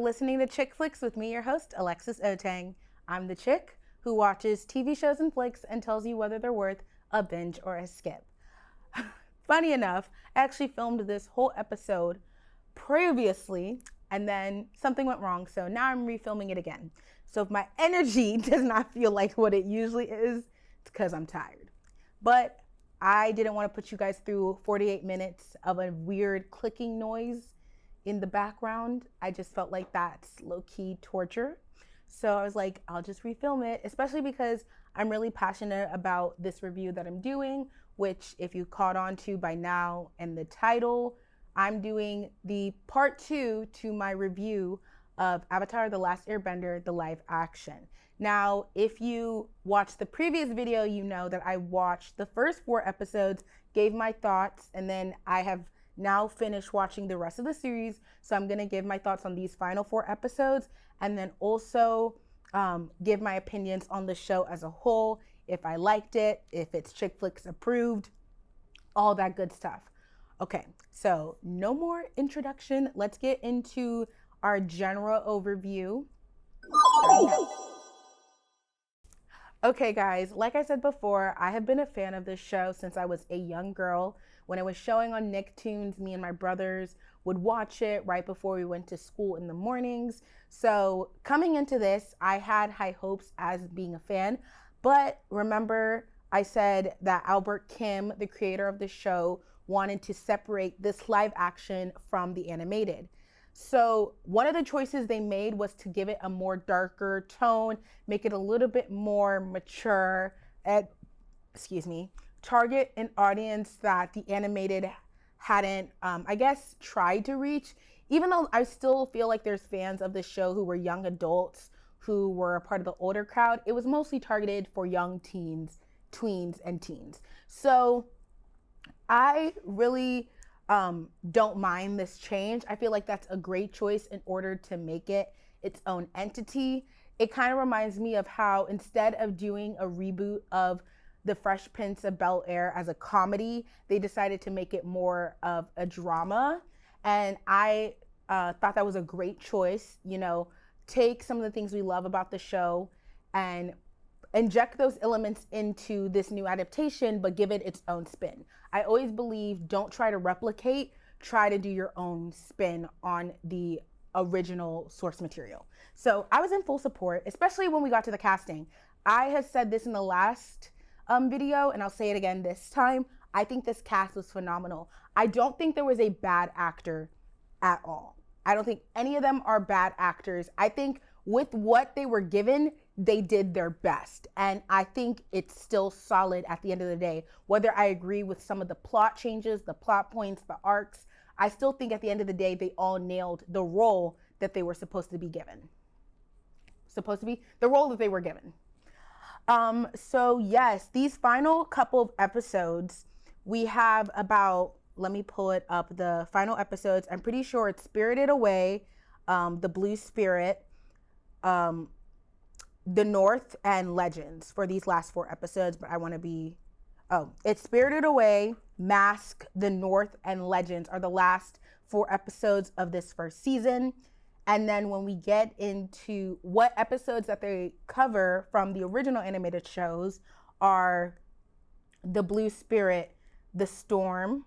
listening to ChickFlicks with me, your host, alexisoteng. I'm the chick who watches TV shows and flicks and tells you whether they're worth a binge or a skip. Funny enough, I actually filmed this whole episode previously and then something went wrong, so now I'm refilming it again. So if my energy does not feel like what it usually is, it's because I'm tired. But I didn't want to put you guys through 48 minutes of a weird clicking noise in the background. I just felt like that's low-key torture. So I was like, I'll just refilm it, especially because I'm really passionate about this review that I'm doing, which if you caught on to by now and the title, I'm doing the part 2 to my review of Avatar: The Last Airbender, the live action. Now, if you watched the previous video, you know that I watched the first 4 episodes, gave my thoughts, and then I have now finished watching the rest of the series. So I'm gonna give my thoughts on these final 4 episodes, and then also give my opinions on the show as a whole, if I liked it, if it's ChickFlicks approved, all that good stuff. Okay, so no more introduction. Let's get into our general overview. Okay guys, like I said before, I have been a fan of this show since I was a young girl. When it was showing on Nicktoons, me and my brothers would watch it right before we went to school in the mornings. So coming into this, I had high hopes as being a fan, but remember I said that Albert Kim, the creator of the show, wanted to separate this live action from the animated. So one of the choices they made was to give it a more darker tone, make it a little bit more mature, and, target an audience that the animated hadn't, I guess, tried to reach. Even though I still feel like there's fans of the show who were young adults, who were a part of the older crowd, it was mostly targeted for young teens, tweens, and teens. So I really don't mind this change. I feel like that's a great choice in order to make it its own entity. It kind of reminds me of how instead of doing a reboot of The Fresh Prince of Bel-Air as a comedy, they decided to make it more of a drama. And I thought that was a great choice. You know, take some of the things we love about the show and inject those elements into this new adaptation, but give it its own spin. I always believe don't try to replicate, try to do your own spin on the original source material. So I was in full support, especially when we got to the casting. I have said this in the last video, and I'll say it again this time. I think this cast was phenomenal. I don't think there was a bad actor at all. I don't think any of them are bad actors. I think with what they were given, they did their best. And I think it's still solid at the end of the day. Whether I agree with some of the plot changes, the plot points, the arcs, I still think at the end of the day, they all nailed the role that they were supposed to be given. The role that they were given. So yes, these final couple of episodes, we have about, let me pull it up, the final episodes. I'm pretty sure it's Spirited Away, The Blue Spirit, The North, and Legends for these last 4 episodes, but I want to be, it's Spirited Away, Mask, The North, and Legends are the last 4 episodes of this first season. And then when we get into what episodes that they cover from the original animated shows are The Blue Spirit, The Storm.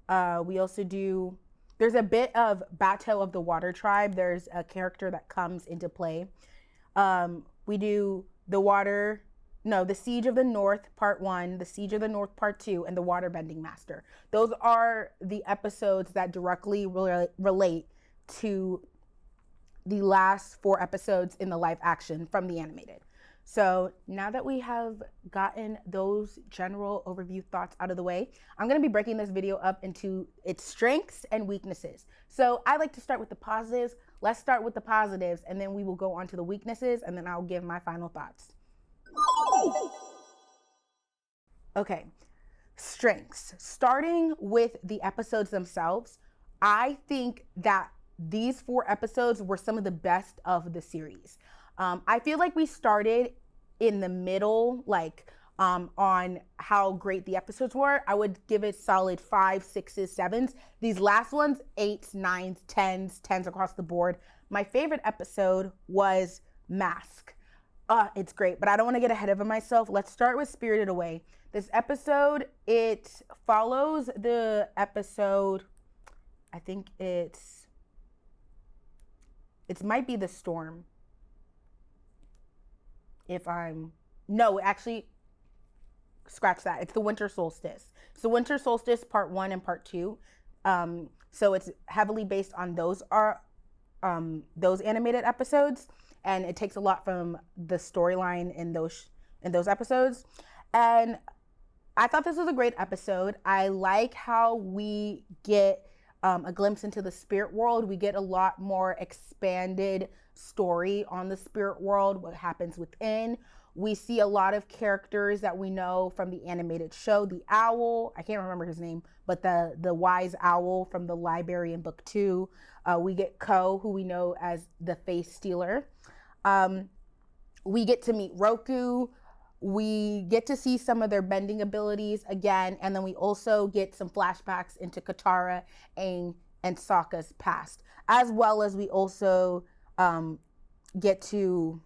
We also do, there's a bit of Battle of the Water Tribe. There's a character that comes into play. We do The Siege of the North Part 1, The Siege of the North Part 2, and The Waterbending Master. Those are the episodes that directly relate to the last 4 episodes in the live action from the animated. So now that we have gotten those general overview thoughts out of the way, I'm going to be breaking this video up into its strengths and weaknesses. So I like to start with the positives. Let's start with the positives, and then we will go on to the weaknesses, and then I'll give my final thoughts. Okay, strengths. Starting with the episodes themselves, I think that these 4 episodes were some of the best of the series. I feel like we started in the middle, like on how great the episodes were. I would give it solid 5, 6s, 7s. These last ones, 8s, 9s, 10s across the board. My favorite episode was Mask. It's great, but I don't want to get ahead of myself. Let's start with Spirited Away. This episode, it follows the episode, I think it might be The Storm. No, actually, scratch that. It's the Winter Solstice. So Winter Solstice Part 1 and Part 2. So it's heavily based on those animated episodes, and it takes a lot from the storyline in those episodes. And I thought this was a great episode. I like how we get a glimpse into the spirit world. We get a lot more expanded story on the spirit world, what happens within. We see a lot of characters that we know from the animated show. The owl, I can't remember his name, but the wise owl from the library in book 2. We get Ko, who we know as the face stealer. We get to meet Roku. We get to see some of their bending abilities again, and then we also get some flashbacks into Katara, Aang, and Sokka's past, as well as we also get to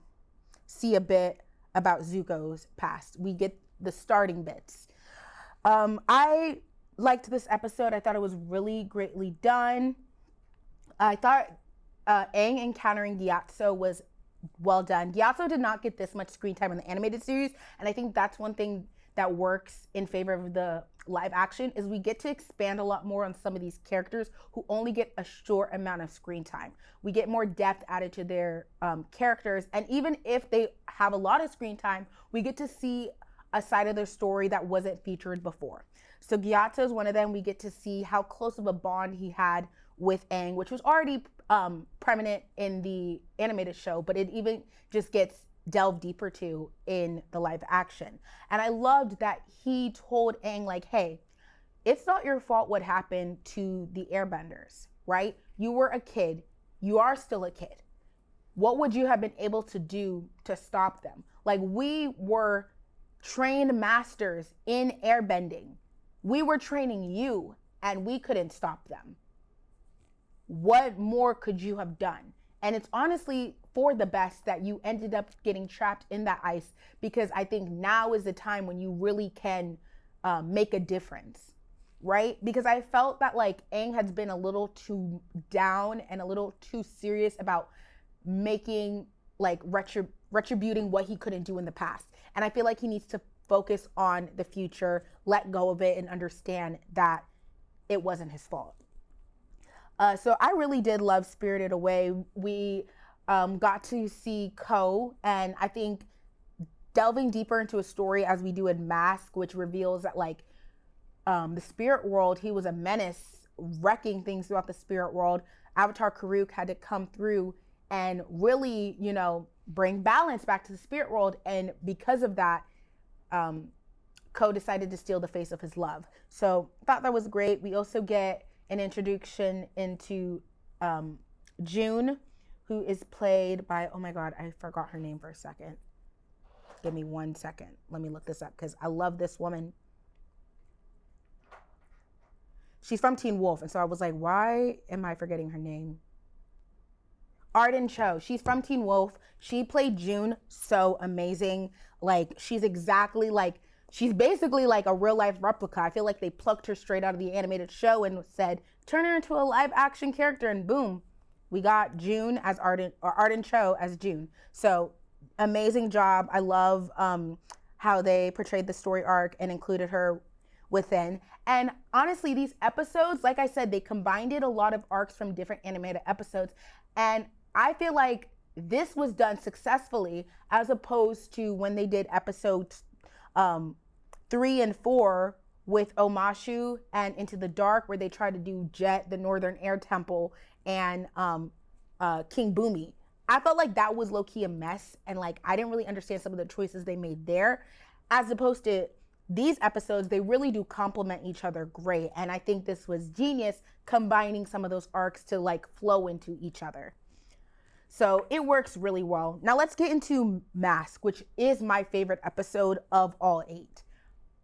see a bit about Zuko's past. We get the starting bits. I liked this episode. I thought it was really greatly done. I thought Aang encountering Gyatso was well done. Gyatso did not get this much screen time in the animated series, and I think that's one thing that works in favor of the live action is we get to expand a lot more on some of these characters who only get a short amount of screen time. We get more depth added to their characters, and even if they have a lot of screen time, we get to see a side of their story that wasn't featured before. So Gyatso is one of them. We get to see how close of a bond he had with Aang, which was already prominent in the animated show, but it even just gets delved deeper to in the live action. And I loved that he told Aang, like, hey, it's not your fault what happened to the airbenders, right? You were a kid. You are still a kid. What would you have been able to do to stop them? Like, we were trained masters in airbending. We were training you, and we couldn't stop them. What more could you have done? And it's honestly for the best that you ended up getting trapped in that ice, because I think now is the time when you really can make a difference, right? Because I felt that like Aang has been a little too down and a little too serious about making like retributing what he couldn't do in the past. And I feel like he needs to focus on the future, let go of it, and understand that it wasn't his fault. So I really did love Spirited Away. We got to see Ko, and I think delving deeper into a story as we do in Mask, which reveals that like the spirit world, he was a menace, wrecking things throughout the spirit world. Avatar Karuk had to come through and really, you know, bring balance back to the spirit world. And because of that, Ko decided to steal the face of his love. So I thought that was great. We also get an introduction into June, who is played by, oh my God, I forgot her name for a second. Give me 1 second. Let me look this up because I love this woman. She's from Teen Wolf, and so I was like, why am I forgetting her name? Arden Cho. She's from Teen Wolf. She played June so amazing. Like, she's exactly like, she's basically like a real life replica. I feel like they plucked her straight out of the animated show and said, turn her into a live action character, and boom, we got June as Arden, or Arden Cho as June. So amazing job. I love how they portrayed the story arc and included her within. And honestly, these episodes, like I said, they combined a lot of arcs from different animated episodes. And I feel like this was done successfully as opposed to when they did episodes 3 and 4 with Omashu and Into the Dark, where they tried to do Jet, the Northern Air Temple, and King Boomy. I felt like that was low-key a mess, and like I didn't really understand some of the choices they made there. As opposed to these episodes, they really do complement each other great, and I think this was genius, combining some of those arcs to like flow into each other. So it works really well. Now let's get into Mask, which is my favorite episode of all 8.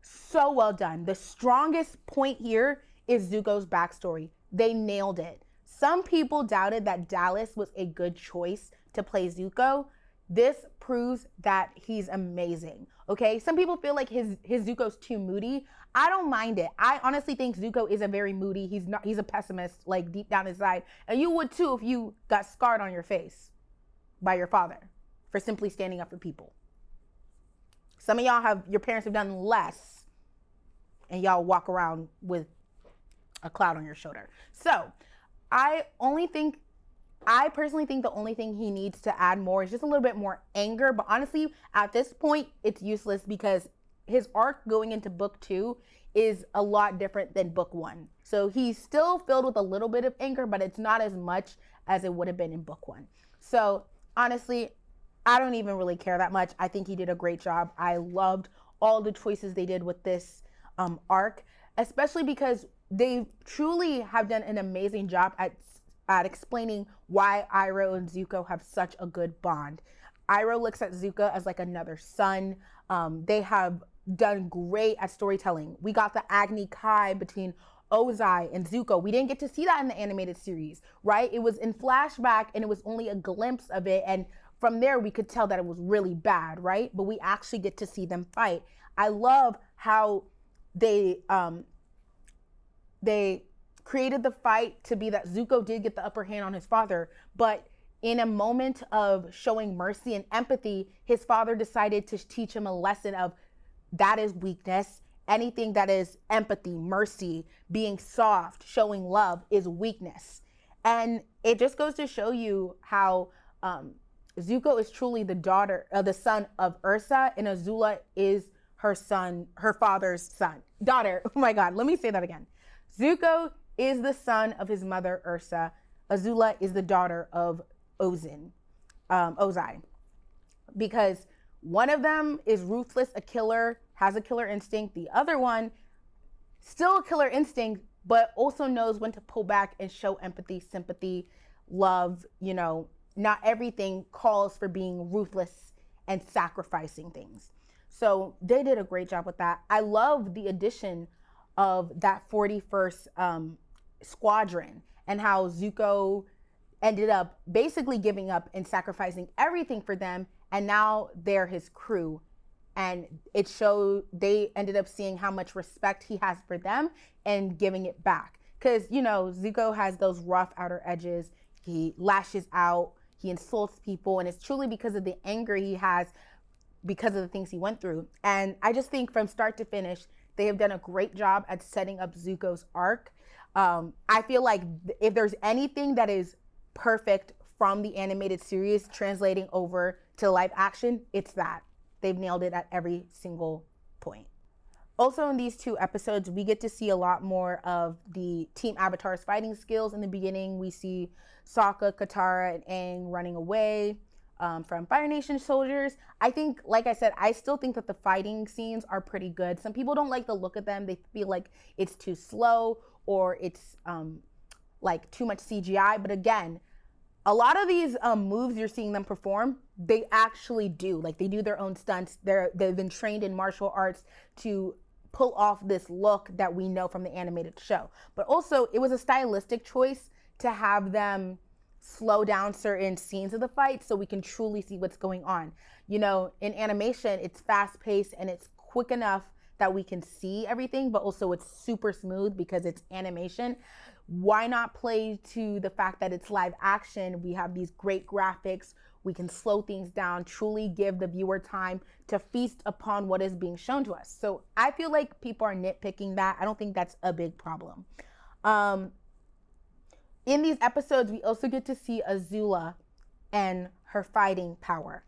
So well done. The strongest point here is Zuko's backstory. They nailed it. Some people doubted that Dallas was a good choice to play Zuko. This proves that he's amazing. Okay, some people feel like his Zuko's too moody. I don't mind it. I honestly think Zuko is a very moody. He's a pessimist, like deep down inside, and you would too if you got scarred on your face by your father for simply standing up for people. Some of y'all your parents have done less, and y'all walk around with a cloud on your shoulder. So I personally think the only thing he needs to add more is just a little bit more anger. But honestly, at this point, it's useless because his arc going into book 2 is a lot different than book 1. So he's still filled with a little bit of anger, but it's not as much as it would have been in book 1. So honestly, I don't even really care that much. I think he did a great job. I loved all the choices they did with this arc, especially because they truly have done an amazing job at explaining why Iroh and Zuko have such a good bond. Iroh looks at Zuko as like another son. They have done great at storytelling. We got the Agni Kai between Ozai and Zuko. We didn't get to see that in the animated series, right? It was in flashback and it was only a glimpse of it. And from there, we could tell that it was really bad, right? But we actually get to see them fight. I love how they created the fight to be that Zuko did get the upper hand on his father, but in a moment of showing mercy and empathy, his father decided to teach him a lesson of that is weakness. Anything that is empathy, mercy, being soft, showing love is weakness. And it just goes to show you how Zuko is truly the son of Ursa, and Azula is her father's daughter. Oh my God, let me say that again. Zuko is the son of his mother, Ursa. Azula is the daughter of Ozai. Because one of them is ruthless, a killer, has a killer instinct. The other one, still a killer instinct, but also knows when to pull back and show empathy, sympathy, love. You know, not everything calls for being ruthless and sacrificing things. So they did a great job with that. I love the addition of that 41st squadron and how Zuko ended up basically giving up and sacrificing everything for them, and now they're his crew. And it showed, they ended up seeing how much respect he has for them and giving it back. Because, you know, Zuko has those rough outer edges. He lashes out, he insults people, and it's truly because of the anger he has because of the things he went through. And I just think from start to finish, they have done a great job at setting up Zuko's arc. I feel like if there's anything that is perfect from the animated series translating over to live action, it's that. They've nailed it at every single point. Also in these 2 episodes, we get to see a lot more of the Team Avatar's fighting skills. In the beginning, we see Sokka, Katara, and Aang running away from Fire Nation soldiers. I think, like I said, I still think that the fighting scenes are pretty good. Some people don't like the look of them. They feel like it's too slow or it's like too much CGI. But again, a lot of these moves you're seeing them perform, they actually do. Like, they do their own stunts. They've been trained in martial arts to pull off this look that we know from the animated show. But also, it was a stylistic choice to have them slow down certain scenes of the fight so we can truly see what's going on. You know, in animation, it's fast-paced and it's quick enough that we can see everything, but also it's super smooth because it's animation. Why not play to the fact that it's live action? We have these great graphics. We can slow things down, truly give the viewer time to feast upon what is being shown to us. So I feel like people are nitpicking that. I don't think that's a big problem. In these episodes, we also get to see Azula and her fighting power.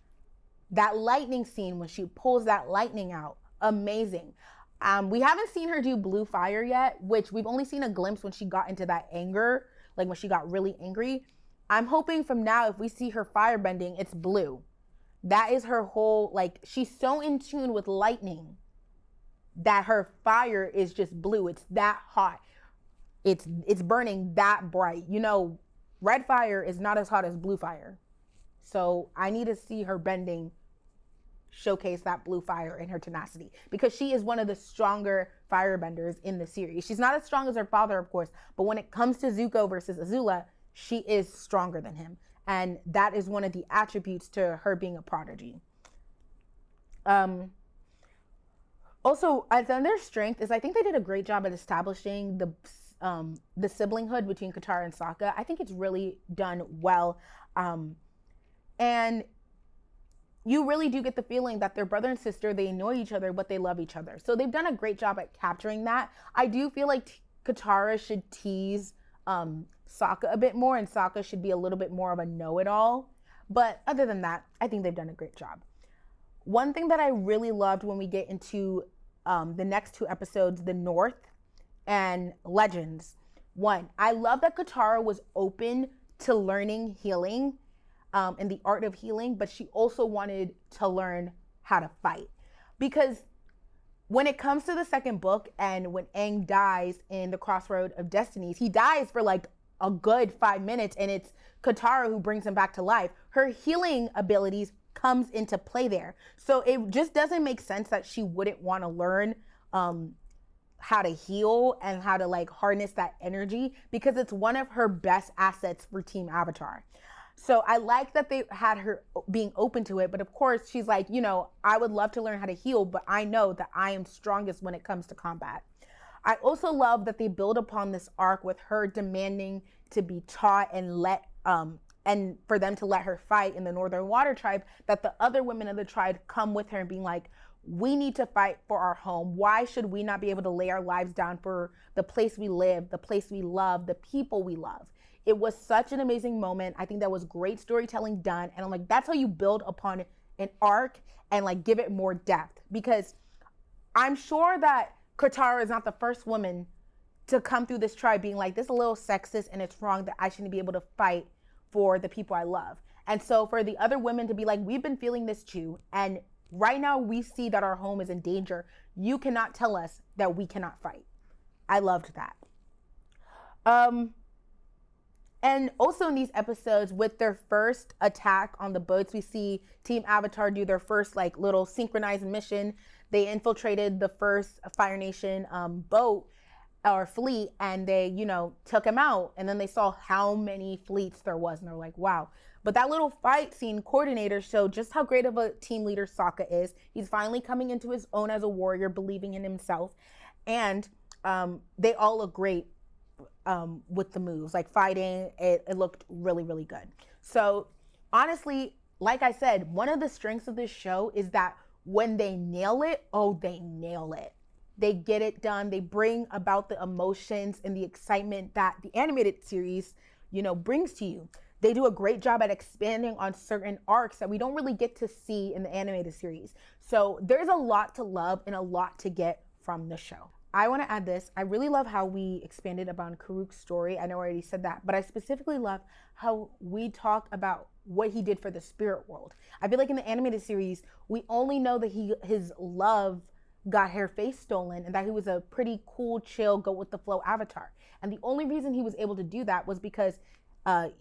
That lightning scene when she pulls that lightning out, amazing. We haven't seen her do blue fire yet, which we've only seen a glimpse when she got into that anger, like when she got really angry. I'm hoping from now, if we see her fire bending, it's blue. That is her whole, like, she's so in tune with lightning that her fire is just blue. It's that hot. It's burning that bright. You know, red fire is not as hot as blue fire. So I need to see her bending showcase that blue fire and her tenacity, because she is one of the stronger firebenders in the series. She's not as strong as her father, of course, but when it comes to Zuko versus Azula, she is stronger than him. And that is one of the attributes to her being a prodigy. Also, another strength is I think they did a great job at establishing the siblinghood between Katara and Sokka. I think it's really done well. And you really do get the feeling that they're brother and sister. They annoy each other, but they love each other. So they've done a great job at capturing that. I do feel like Katara should tease Sokka a bit more, and Sokka should be a little bit more of a know-it-all. But other than that, I think they've done a great job. One thing that I really loved when we get into the next two episodes, the North and Legends. One, I love that Katara was open to learning healing and the art of healing, but she also wanted to learn how to fight. Because when it comes to the second book and when Aang dies in the Crossroad of Destinies, he dies for like a good 5 minutes, and it's Katara who brings him back to life. Her healing abilities comes into play there. So it just doesn't make sense that she wouldn't want to learn how to heal and how to like harness that energy, because it's one of her best assets for Team Avatar. So I like that they had her being open to it, but of course she's like, you know, I would love to learn how to heal, but I know that I am strongest when it comes to combat. I also love that they build upon this arc with her demanding to be taught and for them to let her fight in the Northern Water Tribe, that the other women of the tribe come with her and being like, we need to fight for our home. Why should we not be able to lay our lives down for the place we live, the place we love, the people we love? It was such an amazing moment. I think that was great storytelling done. And I'm like, that's how you build upon an arc and like give it more depth. Because I'm sure that Katara is not the first woman to come through this tribe being like, this is a little sexist and it's wrong that I shouldn't be able to fight for the people I love. And so for the other women to be like, we've been feeling this too, and right now we see that our home is in danger. You cannot tell us that we cannot fight. I loved that. And also in these episodes, with their first attack on the boats, we see Team Avatar do their first like little synchronized mission. They infiltrated the first Fire Nation boat or fleet, and they, you know, took him out. And then they saw how many fleets there was, and they're like, wow. But that little fight scene coordinator showed just how great of a team leader Sokka is. He's finally coming into his own as a warrior, believing in himself. And they all look great with the moves, like fighting. It looked really, really good. So honestly, like I said, one of the strengths of this show is that when they nail it, oh, they nail it. They get it done. They bring about the emotions and the excitement that the animated series, you know, brings to you. They do a great job at expanding on certain arcs that we don't really get to see in the animated series. So there's a lot to love and a lot to get from the show. I want to add this. I really love how we expanded upon Karuk's story. I know I already said that, but I specifically love how we talk about what he did for the spirit world. I feel like in the animated series, we only know that his love got her face stolen and that he was a pretty cool, chill, go with the flow avatar. And the only reason he was able to do that was because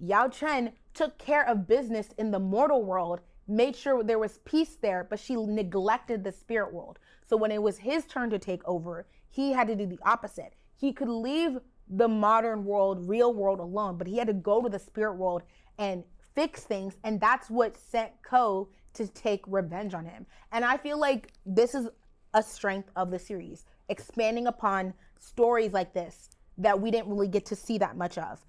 Yao Chen took care of business in the mortal world, made sure there was peace there, but she neglected the spirit world. So when it was his turn to take over, he had to do the opposite. He could leave the modern world, real world alone, but he had to go to the spirit world and fix things. And that's what sent Ko to take revenge on him. And I feel like this is a strength of the series, expanding upon stories like this that we didn't really get to see that much of.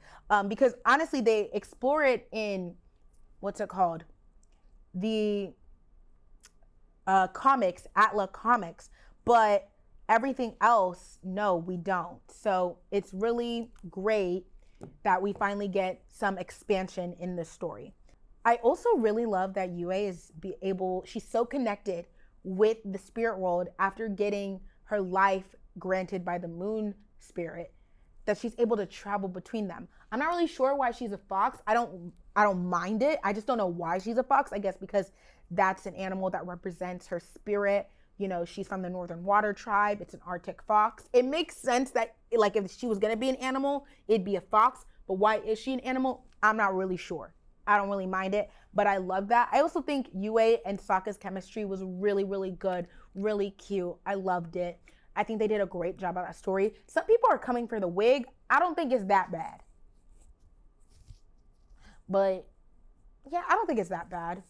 Because honestly, they explore it in, what's it called? The comics, Atla comics, but everything else, no, we don't. So it's really great that we finally get some expansion in this story. I also really love that Yue is she's so connected with the spirit world after getting her life granted by the moon spirit, that she's able to travel between them. I'm not really sure why she's a fox. I don't mind it. I just don't know why she's a fox. I guess because that's an animal that represents her spirit. You know, she's from the Northern Water Tribe. It's an Arctic fox. It makes sense that, like, if she was gonna be an animal, it'd be a fox. But why is she an animal? I'm not really sure. I don't really mind it, but I love that. I also think Yue and Sokka's chemistry was really, really good, really cute. I loved it. I think they did a great job of that story. Some people are coming for the wig. I don't think it's that bad. But yeah, I don't think it's that bad.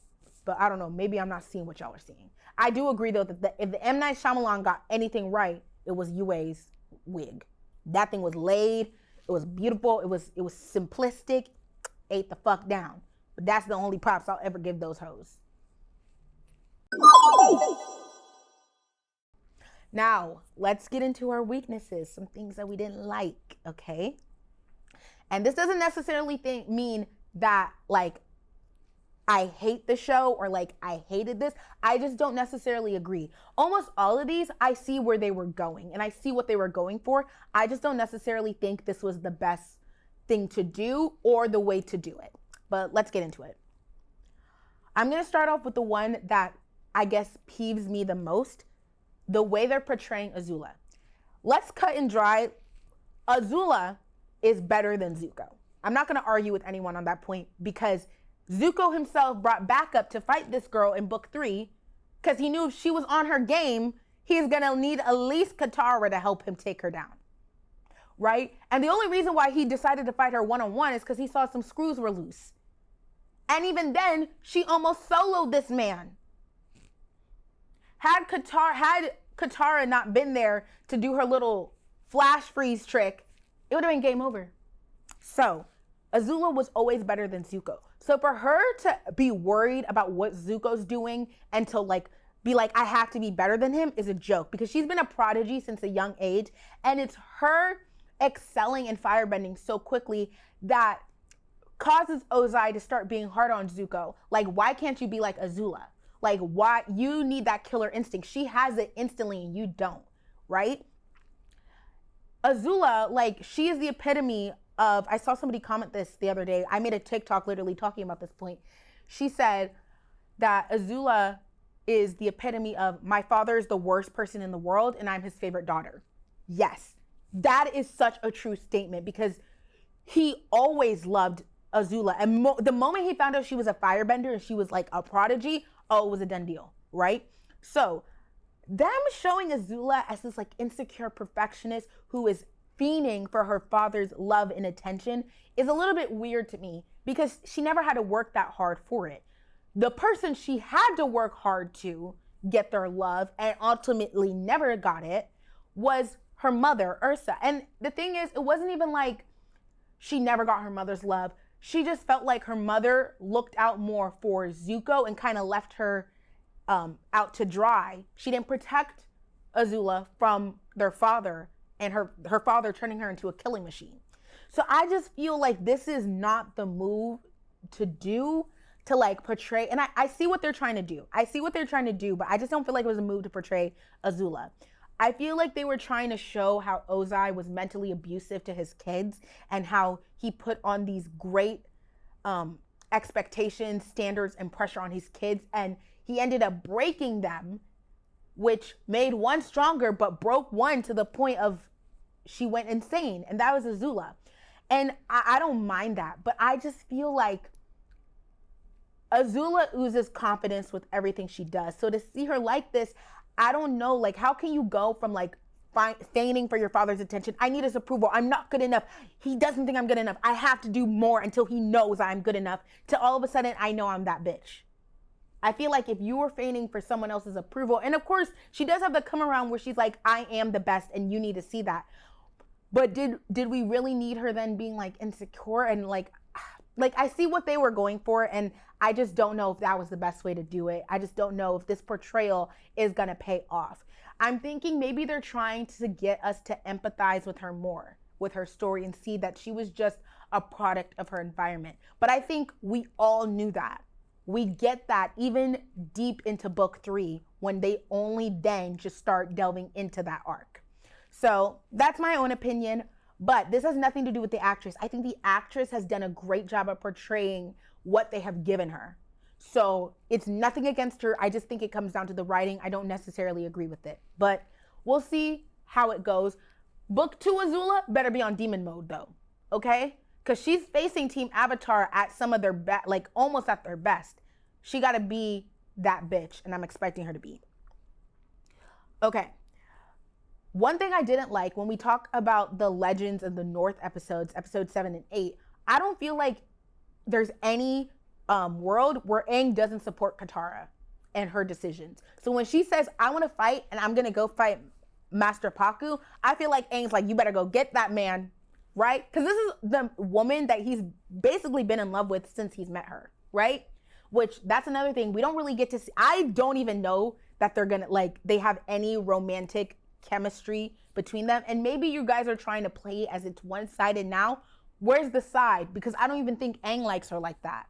But I don't know. Maybe I'm not seeing what y'all are seeing. I do agree though that if the M. Night Shyamalan got anything right, it was Yue's wig. That thing was laid. It was beautiful. It was simplistic. Ate the fuck down. But that's the only props I'll ever give those hoes. Now, let's get into our weaknesses, some things that we didn't like, okay? And this doesn't necessarily mean that, like, I hate the show or, like, I hated this. I just don't necessarily agree. Almost all of these, I see where they were going, and I see what they were going for. I just don't necessarily think this was the best thing to do or the way to do it. But let's get into it. I'm going to start off with the one that I guess peeves me the most. The way they're portraying Azula. Let's cut and dry. Azula is better than Zuko. I'm not going to argue with anyone on that point because Zuko himself brought backup to fight this girl in book 3 because he knew if she was on her game, he's going to need at least Katara to help him take her down. Right? And the only reason why he decided to fight her one-on-one is because he saw some screws were loose. And even then, she almost soloed this man. Had Katara not been there to do her little flash freeze trick, it would have been game over. So, Azula was always better than Zuko. So for her to be worried about what Zuko's doing and to be like, I have to be better than him is a joke because she's been a prodigy since a young age. And it's her excelling in firebending so quickly that causes Ozai to start being hard on Zuko. Like, why can't you be like Azula? Like, why? You need that killer instinct. She has it instantly and you don't, right? Azula, like, she is the epitome of, I saw somebody comment this the other day. I made a TikTok literally talking about this point. She said that Azula is the epitome of, my father is the worst person in the world and I'm his favorite daughter. Yes, that is such a true statement because he always loved Azula. And the moment he found out she was a firebender and she was like a prodigy, oh, it was a done deal, right? So them showing Azula as this like insecure perfectionist who is fiending for her father's love and attention is a little bit weird to me because she never had to work that hard for it. The person she had to work hard to get their love and ultimately never got it was her mother, Ursa. And the thing is, it wasn't even like she never got her mother's love. She just felt like her mother looked out more for Zuko and kind of left her out to dry. She didn't protect Azula from their father and her father turning her into a killing machine. So I just feel like this is not the move to do to like portray, and I see what they're trying to do. I see what they're trying to do, but I just don't feel like it was a move to portray Azula. I feel like they were trying to show how Ozai was mentally abusive to his kids and how he put on these great expectations, standards, and pressure on his kids, and he ended up breaking them, which made one stronger, but broke one to the point of she went insane, and that was Azula. And I don't mind that, but I just feel like Azula oozes confidence with everything she does. So to see her like this, I don't know, like, how can you go from like feigning for your father's attention? I need his approval. I'm not good enough. He doesn't think I'm good enough. I have to do more until he knows I'm good enough. To all of a sudden, I know I'm that bitch. I feel like if you were feigning for someone else's approval, and of course, she does have the come around where she's like, I am the best and you need to see that. But did we really need her then being like insecure and like I see what they were going for, and I just don't know if that was the best way to do it. I just don't know if this portrayal is gonna pay off. I'm thinking maybe they're trying to get us to empathize with her more, with her story, and see that she was just a product of her environment. But I think we all knew that. We get that even deep into book 3 when they only then just start delving into that arc. So that's my own opinion, but this has nothing to do with the actress. I think the actress has done a great job of portraying what they have given her. So it's nothing against her. I just think it comes down to the writing. I don't necessarily agree with it, but we'll see how it goes. Book 2 Azula better be on demon mode though, okay? Because she's facing Team Avatar at some of their best, like almost at their best. She got to be that bitch, and I'm expecting her to be. Okay. One thing I didn't like when we talk about the Legends of the North episodes, episode 7 and 8, I don't feel like there's any world where Aang doesn't support Katara and her decisions. So when she says, I want to fight and I'm going to go fight Master Paku, I feel like Aang's like, you better go get that man, right? Because this is the woman that he's basically been in love with since he's met her, right? Which, that's another thing. We don't really get to see. I don't even know that they're going to, like, they have any romantic chemistry between them. And maybe you guys are trying to play as it's one-sided now. Where's the side? Because I don't even think Aang likes her like that.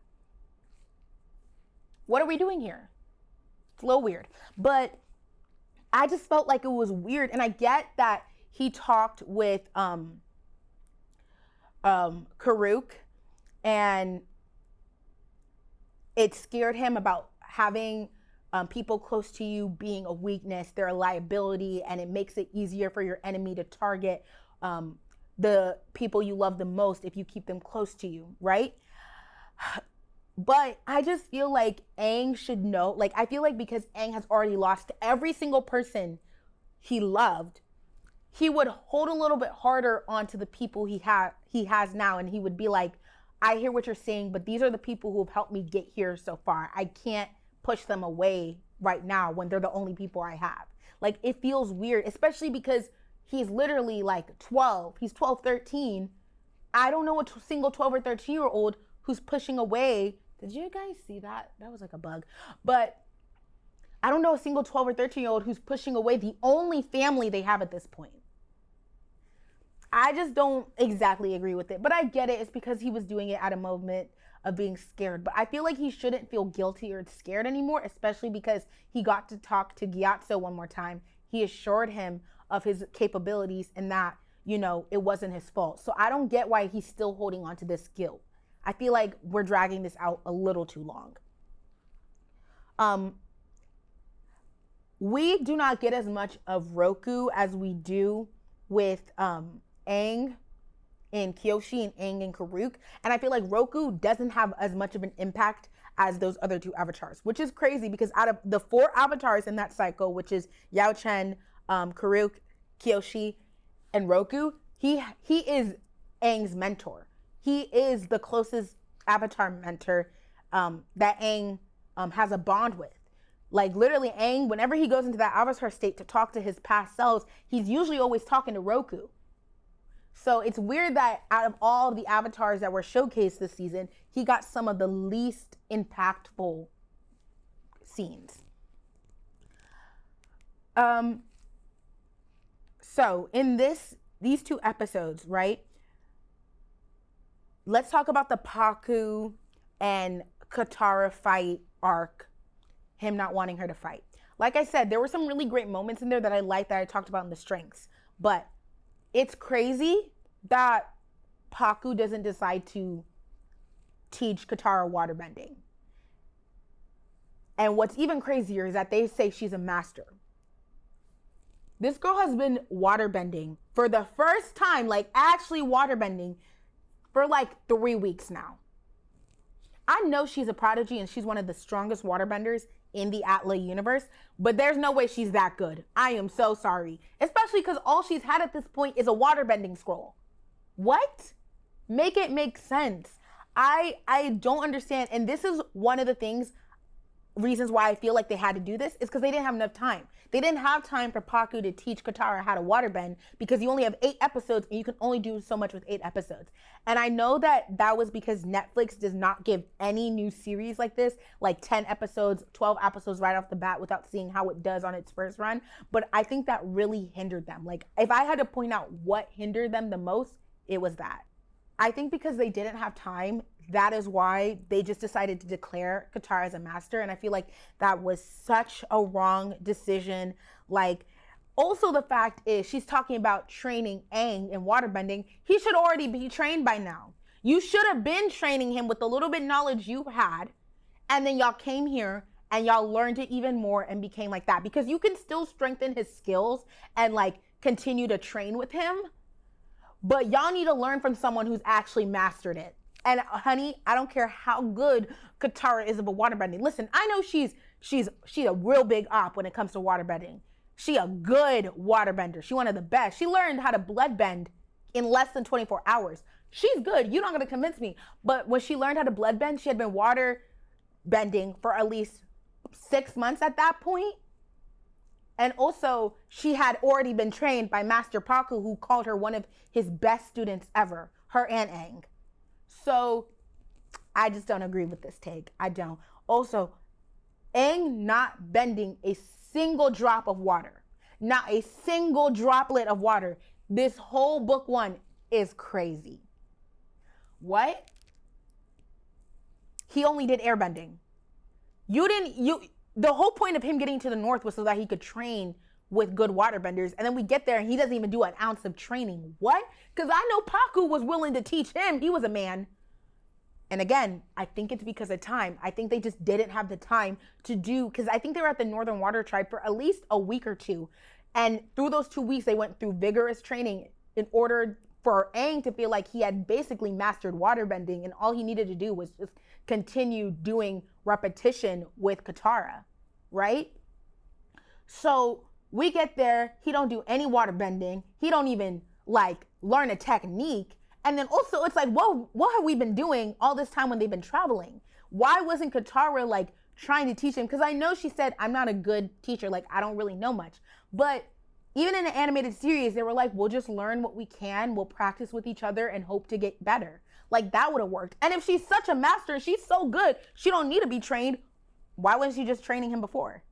What are we doing here? It's a little weird. But I just felt like it was weird. And I get that he talked with Karuk, and it scared him about having people close to you being a weakness. They're a liability, and it makes it easier for your enemy to target the people you love the most if you keep them close to you, right? But I just feel like Aang should know, like, I feel like because Aang has already lost every single person he loved, he would hold a little bit harder onto the people he has now, and he would be like, I hear what you're saying, but these are the people who have helped me get here so far. I can't push them away right now when they're the only people I have. Like, it feels weird, especially because he's literally like 12. He's 12, 13. I don't know a single 12 or 13-year-old who's pushing away. Did you guys see that? That was like a bug. But I don't know a single 12 or 13-year-old who's pushing away the only family they have at this point. I just don't exactly agree with it, but I get it. It's because he was doing it at a moment of being scared. But I feel like he shouldn't feel guilty or scared anymore, especially because he got to talk to Gyatso one more time. He assured him of his capabilities and that, you know, it wasn't his fault. So I don't get why he's still holding on to this guilt. I feel like we're dragging this out a little too long. We do not get as much of Roku as we do with Aang and Kyoshi and Aang and Karuk. And I feel like Roku doesn't have as much of an impact as those other two avatars, which is crazy because out of the 4 avatars in that cycle, which is Yao Chen, Karuk, Kyoshi, and Roku, he is Aang's mentor. He is the closest avatar mentor that Aang has a bond with. Like, literally, Aang, whenever he goes into that avatar state to talk to his past selves, he's usually always talking to Roku. So it's weird that out of all of the avatars that were showcased this season, he got some of the least impactful scenes. So in these 2 episodes, right? Let's talk about the Paku and Katara fight arc, him not wanting her to fight. Like I said, there were some really great moments in there that I liked that I talked about in the strengths. But it's crazy that Paku doesn't decide to teach Katara waterbending. And what's even crazier is that they say she's a master. This girl has been waterbending for the first time, like actually waterbending, for like 3 weeks now. I know she's a prodigy and she's one of the strongest waterbenders in the Atla universe, but there's no way she's that good. I am so sorry. Especially because all she's had at this point is a waterbending scroll. What? Make it make sense. I don't understand. And this is one of the reasons why I feel like they had to do this is because they didn't have enough time. They didn't have time for Paku to teach Katara how to waterbend because you only have 8 episodes and you can only do so much with 8 episodes. And I know that was because Netflix does not give any new series like this, like 10 episodes, 12 episodes right off the bat without seeing how it does on its first run. But I think that really hindered them. Like, if I had to point out what hindered them the most, it was that. I think because they didn't have time, that is why they just decided to declare Katara as a master. And I feel like that was such a wrong decision. Like, also the fact is she's talking about training Aang in waterbending. He should already be trained by now. You should have been training him with the little bit knowledge you had. And then y'all came here and y'all learned it even more and became like that. Because you can still strengthen his skills and like continue to train with him. But y'all need to learn from someone who's actually mastered it. And honey, I don't care how good Katara is of a waterbending. Listen, I know she's a real big op when it comes to waterbending. She a good waterbender. She one of the best. She learned how to bloodbend in less than 24 hours. She's good. You're not going to convince me. But when she learned how to blood bend, she had been water bending for at least 6 months at that point. And also, she had already been trained by Master Paku, who called her one of his best students ever, her and Aang. So, I just don't agree with this take. I don't. Also, Aang not bending a single drop of water, not a single droplet of water. This whole book one is crazy. What? He only did airbending. The whole point of him getting to the north was so that he could train with good waterbenders. And then we get there and he doesn't even do an ounce of training. What? Because I know Paku was willing to teach him. He was a man. And again, I think it's because of time. I think they just didn't have the time to do, because I think they were at the Northern Water Tribe for at least a week or two. And through those 2 weeks, they went through vigorous training in order for Aang to feel like he had basically mastered waterbending, and all he needed to do was just continue doing repetition with Katara, right? So we get there, he don't do any waterbending. He don't even like learn a technique. And then also it's like, whoa, what have we been doing all this time when they've been traveling? Why wasn't Katara like trying to teach him? Because I know she said, I'm not a good teacher. Like, I don't really know much. But even in the animated series, they were like, we'll just learn what we can. We'll practice with each other and hope to get better. Like, that would have worked. And if she's such a master, she's so good, she don't need to be trained. Why wasn't she just training him before?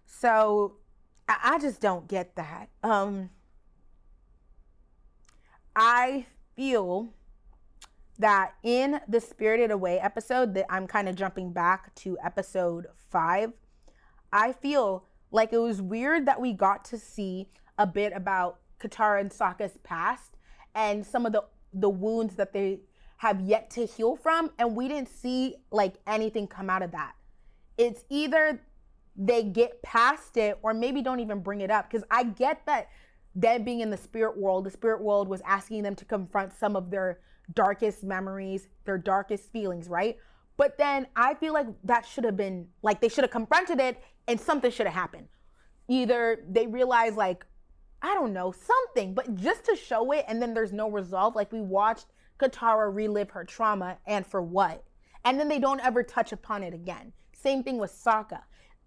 So I just don't get that. I feel that in the Spirited Away episode, that I'm kind of jumping back to episode 5, I feel like it was weird that we got to see a bit about Katara and Sokka's past and some of the wounds that they have yet to heal from, and we didn't see like anything come out of that. It's either they get past it or maybe don't even bring it up, because I get that them being in the spirit world was asking them to confront some of their darkest memories, their darkest feelings, right? But then I feel like that should have been, like, they should have confronted it and something should have happened. Either they realize, like, I don't know, something, but just to show it and then there's no resolve. Like, we watched Katara relive her trauma, and for what? And then they don't ever touch upon it again. Same thing with Sokka.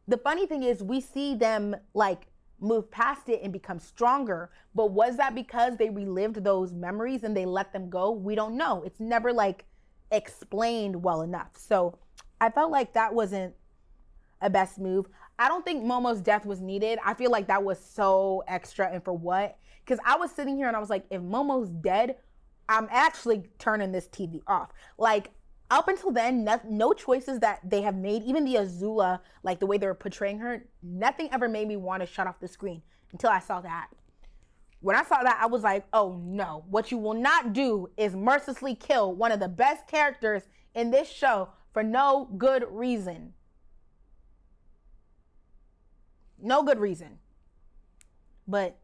The funny thing is we see them like move past it and become stronger, but was that because they relived those memories and they let them go? We don't know. It's never like explained well enough. So I felt like that wasn't a best move. I don't think Momo's death was needed. I feel like that was so extra, and for what? Because I was sitting here and I was like, if Momo's dead, I'm actually turning this TV off. Like, up until then, no choices that they have made, even the Azula, like the way they were portraying her, nothing ever made me want to shut off the screen until I saw that. When I saw that, I was like, oh no, what you will not do is mercilessly kill one of the best characters in this show for no good reason. No good reason. But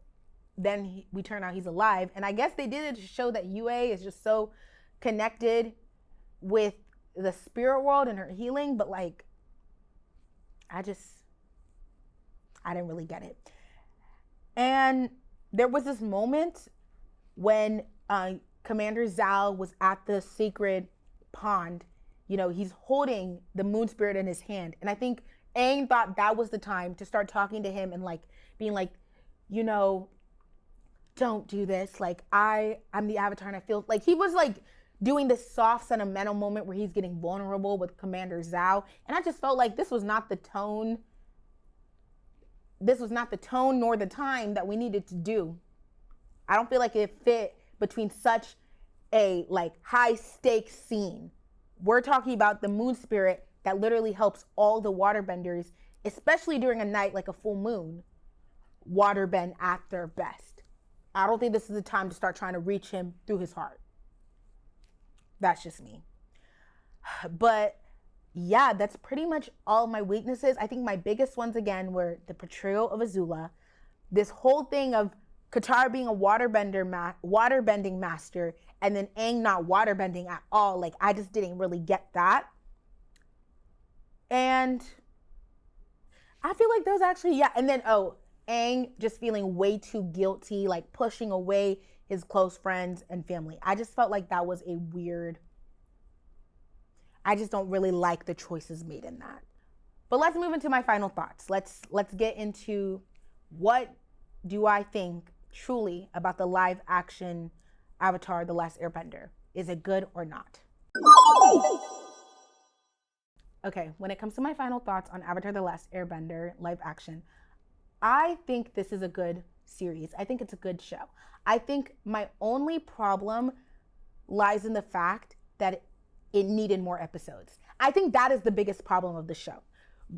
then we turn out he's alive. And I guess they did it to show that Yue is just so connected with the spirit world and her healing. But like, I didn't really get it. And there was this moment when Commander Zal was at the sacred pond. You know, he's holding the moon spirit in his hand. And I think Aang thought that was the time to start talking to him and like being like, you know, don't do this. Like, I'm the Avatar and I feel like he was like doing this soft sentimental moment where he's getting vulnerable with Commander Zhao. And I just felt like this was not the tone. This was not the tone nor the time that we needed to do. I don't feel like it fit between such a like high stakes scene. We're talking about the moon spirit that literally helps all the waterbenders, especially during a night like a full moon, waterbend at their best. I don't think this is the time to start trying to reach him through his heart. That's just me. But yeah, that's pretty much all my weaknesses. I think my biggest ones again were the portrayal of Azula, this whole thing of Katara being a waterbending master, and then Aang not waterbending at all. Like, I just didn't really get that. And I feel like those actually, yeah. And then, Aang just feeling way too guilty, like pushing away his close friends and family. I just felt like that was a weird, I just don't really like the choices made in that. But let's move into my final thoughts. Let's get into what do I think truly about the live action Avatar: The Last Airbender. Is it good or not? Okay, when it comes to my final thoughts on Avatar: The Last Airbender live action, I think this is a good series. I think it's a good show. I think my only problem lies in the fact that it needed more episodes. I think that is the biggest problem of the show.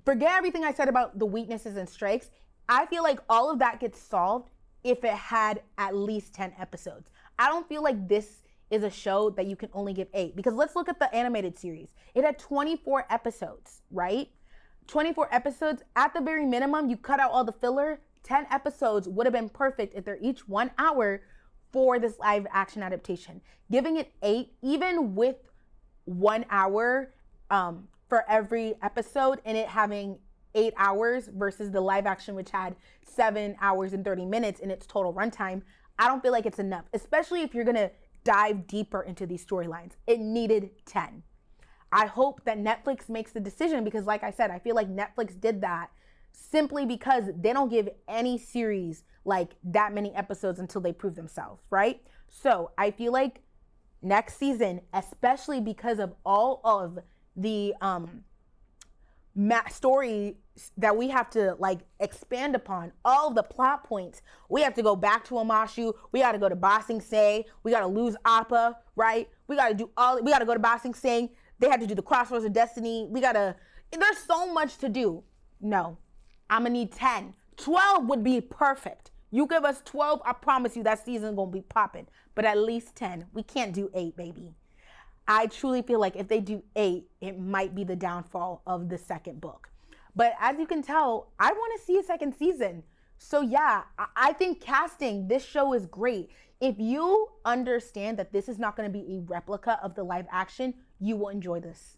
Forget everything I said about the weaknesses and strengths. I feel like all of that gets solved if it had at least 10 episodes. I don't feel like this is a show that you can only give 8, because let's look at the animated series. It had 24 episodes, right? 24 episodes. At the very minimum, you cut out all the filler. 10 episodes would have been perfect if they're each 1 hour for this live action adaptation. Giving it 8, even with 1 hour for every episode, and it having 8 hours versus the live action, which had 7 hours and 30 minutes in its total runtime, I don't feel like it's enough, especially if you're gonna dive deeper into these storylines. It needed 10. I hope that Netflix makes the decision, because like I said, I feel like Netflix did that simply because they don't give any series like that many episodes until they prove themselves, right? So I feel like next season, especially because of all of the story that we have to like expand upon, all the plot points, we have to go back to Amashu, we got to go to Ba Sing Se, we got to lose Appa, right? We got to go to Ba Sing Se. They had to do the Crossroads of Destiny. There's so much to do. No, I'm gonna need 10. 12 would be perfect. You give us 12, I promise you that season gonna be popping. But at least 10. We can't do 8, baby. I truly feel like if they do 8, it might be the downfall of the second book. But as you can tell, I want to see a second season. So yeah, I think casting, this show is great. If you understand that this is not going to be a replica of the live action, you will enjoy this.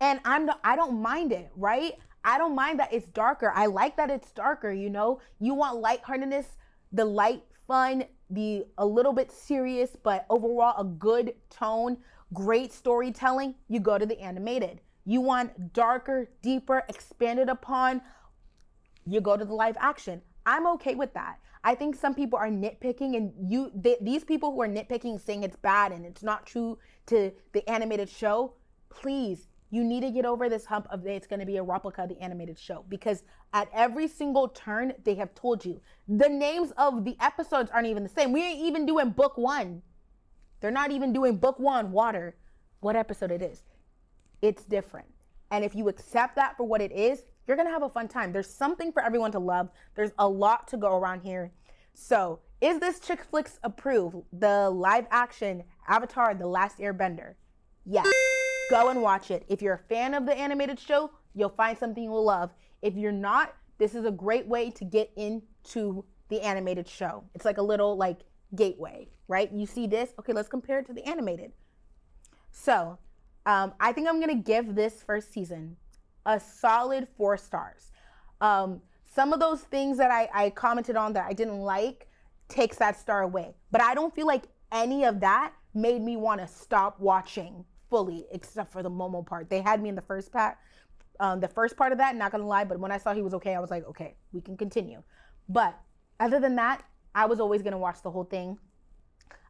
And I don't mind it, right? I don't mind that it's darker. I like that it's darker, you know? You want lightheartedness, the light fun, the a little bit serious, but overall a good tone, great storytelling, you go to the animated. You want darker, deeper, expanded upon, you go to the live action. I'm okay with that. I think some people are nitpicking, and these people who are nitpicking, saying it's bad and it's not true to the animated show, please, you need to get over this hump of it's going to be a replica of the animated show, because at every single turn, they have told you. The names of the episodes aren't even the same. We ain't even doing book 1. They're not even doing book 1, water, what episode it is. It's different. And if you accept that for what it is, you're going to have a fun time. There's something for everyone to love. There's a lot to go around here. So is this ChickFlicks approved? The live action Avatar: The Last Airbender? Yes. Go and watch it. If you're a fan of the animated show, you'll find something you'll love. If you're not, this is a great way to get into the animated show. It's like a little like gateway, right? You see this? Okay, let's compare it to the animated. So I think I'm going to give this first season a solid 4 stars. Some of those things that I commented on that I didn't like takes that star away. But I don't feel like any of that made me want to stop watching fully, except for the Momo part. They had me in the first part of that, not gonna lie, but when I saw he was okay, I was like, okay, we can continue. But other than that, I was always gonna watch the whole thing.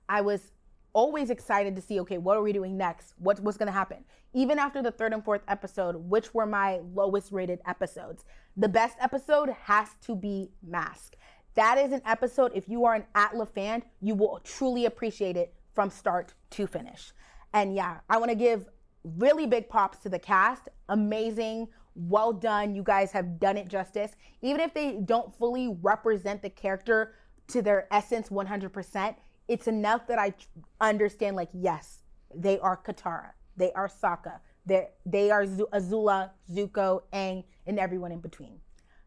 I was always excited to see, okay, what are we doing next? What's gonna happen? Even after the 3rd and 4th episode, which were my lowest rated episodes, the best episode has to be Mask. That is an episode, if you are an Atla fan, you will truly appreciate it from start to finish. And yeah, I want to give really big props to the cast. Amazing. Well done. You guys have done it justice. Even if they don't fully represent the character to their essence 100%, it's enough that I understand, like, yes, they are Katara. They are Sokka. They are Azula, Zuko, Aang, and everyone in between.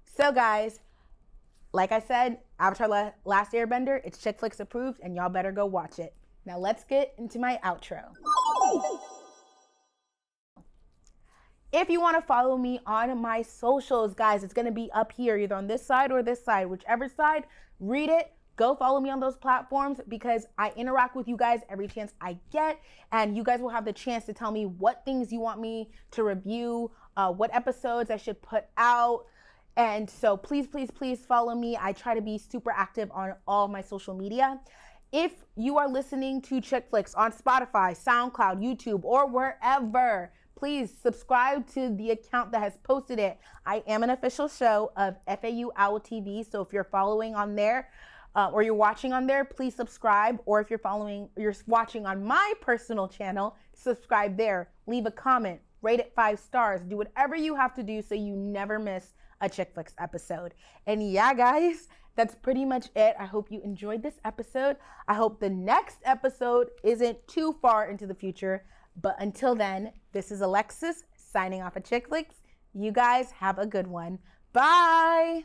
So guys, like I said, Avatar: Last Airbender, it's ChickFlicks approved, and y'all better go watch it. Now let's get into my outro. If you want to follow me on my socials, guys, it's going to be up here, either on this side or this side, whichever side, read it. Go follow me on those platforms because I interact with you guys every chance I get, and you guys will have the chance to tell me what things you want me to review, what episodes I should put out. And so please, please, please follow me. I try to be super active on all my social media. If you are listening to ChickFlicks on Spotify, SoundCloud, YouTube, or wherever, please subscribe to the account that has posted it. I am an official show of FAU Owl TV, so if you're following on there, or you're watching on there, please subscribe. Or if you're watching on my personal channel, subscribe there. Leave a comment, rate it 5 stars, do whatever you have to do so you never miss a ChickFlicks episode. And yeah, guys, that's pretty much it. I hope you enjoyed this episode. I hope the next episode isn't too far into the future. But until then, this is Alexis signing off at ChickFlicks. You guys have a good one. Bye.